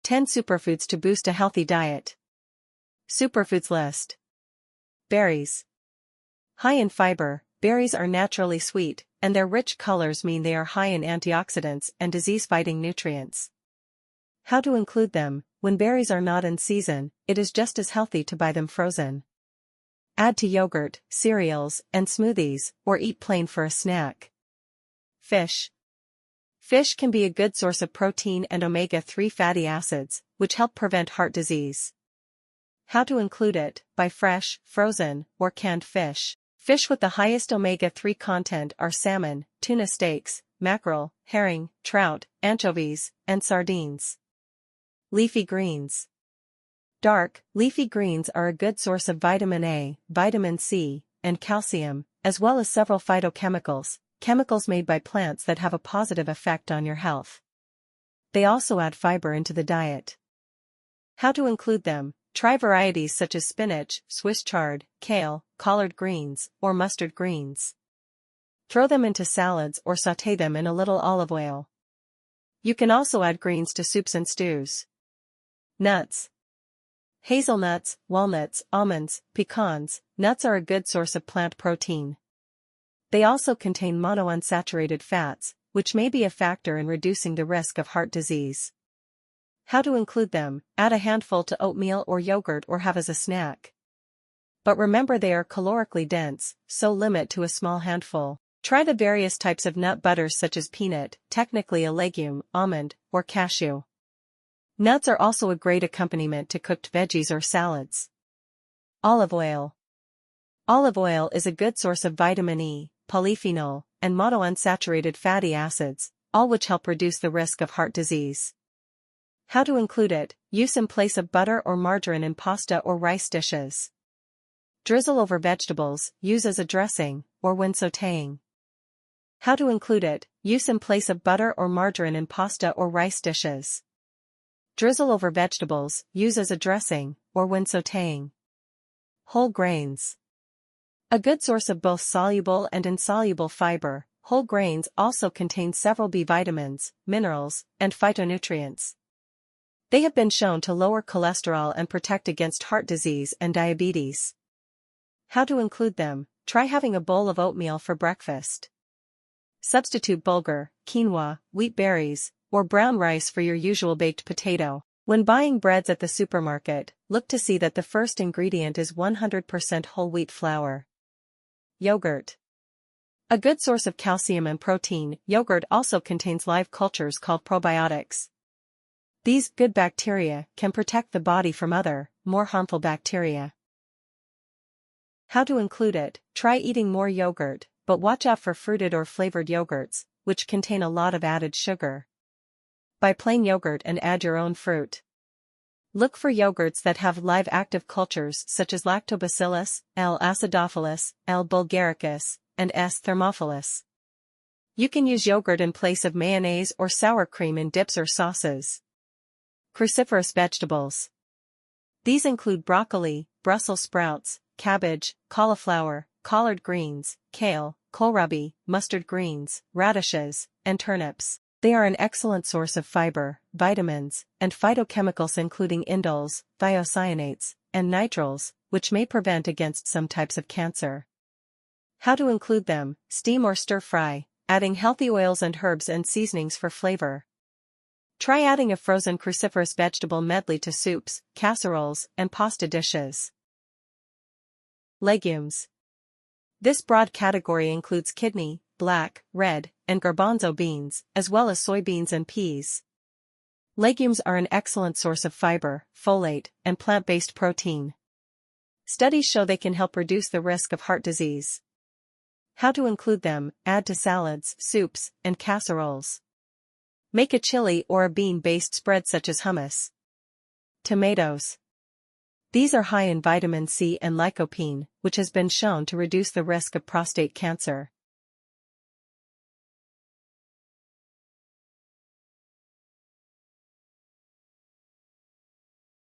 10 superfoods to boost a healthy diet. Superfoods list. Berries. High in fiber, berries are naturally sweet, and their rich colors mean they are high in antioxidants and disease-fighting nutrients. How to include them? When berries are not in season, it is just as healthy to buy them frozen. Add to yogurt, cereals, and smoothies, or eat plain for a snack. Fish. Fish can be a good source of protein and omega-3 fatty acids, which help prevent heart disease. How to include it? Buy fresh, frozen, or canned fish. Fish with the highest omega-3 content are salmon, tuna steaks, mackerel, herring, trout, anchovies, and sardines. Leafy greens. Dark, leafy greens are a good source of vitamin A, vitamin C, and calcium, as well as several phytochemicals, chemicals made by plants that have a positive effect on your health. They also add fiber into the diet. How to include them? Try varieties such as spinach, Swiss chard, kale, collard greens, or mustard greens. Throw them into salads or sauté them in a little olive oil. You can also add greens to soups and stews. Nuts. Hazelnuts, walnuts, almonds, pecans, nuts are a good source of plant protein. They also contain monounsaturated fats, which may be a factor in reducing the risk of heart disease. How to include them? Add a handful to oatmeal or yogurt or have as a snack. But remember they are calorically dense, so limit to a small handful. Try the various types of nut butters such as peanut, technically a legume, almond, or cashew. Nuts are also a great accompaniment to cooked veggies or salads. Olive oil. Olive oil is a good source of vitamin E, polyphenol, and monounsaturated fatty acids, all which help reduce the risk of heart disease. How to include it? Use in place of butter or margarine in pasta or rice dishes. Drizzle over vegetables, use as a dressing, or when sautéing. How to include it? Use in place of butter or margarine in pasta or rice dishes. Drizzle over vegetables, use as a dressing, or when sautéing. Whole grains. A good source of both soluble and insoluble fiber, whole grains also contain several B vitamins, minerals, and phytonutrients. They have been shown to lower cholesterol and protect against heart disease and diabetes. How to include them? Try having a bowl of oatmeal for breakfast. Substitute bulgur, quinoa, wheat berries, or brown rice for your usual baked potato. When buying breads at the supermarket, look to see that the first ingredient is 100% whole wheat flour. Yogurt. A good source of calcium and protein, yogurt also contains live cultures called probiotics. These good bacteria can protect the body from other, more harmful bacteria. How to include it? Try eating more yogurt, but watch out for fruited or flavored yogurts, which contain a lot of added sugar. Buy plain yogurt and add your own fruit. Look for yogurts that have live active cultures such as Lactobacillus, L. acidophilus, L. bulgaricus, and S. thermophilus. You can use yogurt in place of mayonnaise or sour cream in dips or sauces. Cruciferous vegetables. These include broccoli, Brussels sprouts, cabbage, cauliflower, collard greens, kale, kohlrabi, mustard greens, radishes, and turnips. They are an excellent source of fiber, vitamins, and phytochemicals including indoles, thiocyanates, and nitriles, which may prevent against some types of cancer. How to include them? Steam or stir fry, adding healthy oils and herbs and seasonings for flavor. Try adding a frozen cruciferous vegetable medley to soups, casseroles, and pasta dishes. Legumes. This broad category includes kidney, black, red, and garbanzo beans, as well as soybeans and peas. Legumes are an excellent source of fiber, folate, and plant-based protein. Studies show they can help reduce the risk of heart disease. How to include them? Add to salads, soups, and casseroles. Make a chili or a bean-based spread such as hummus. Tomatoes. These are high in vitamin C and lycopene, which has been shown to reduce the risk of prostate cancer.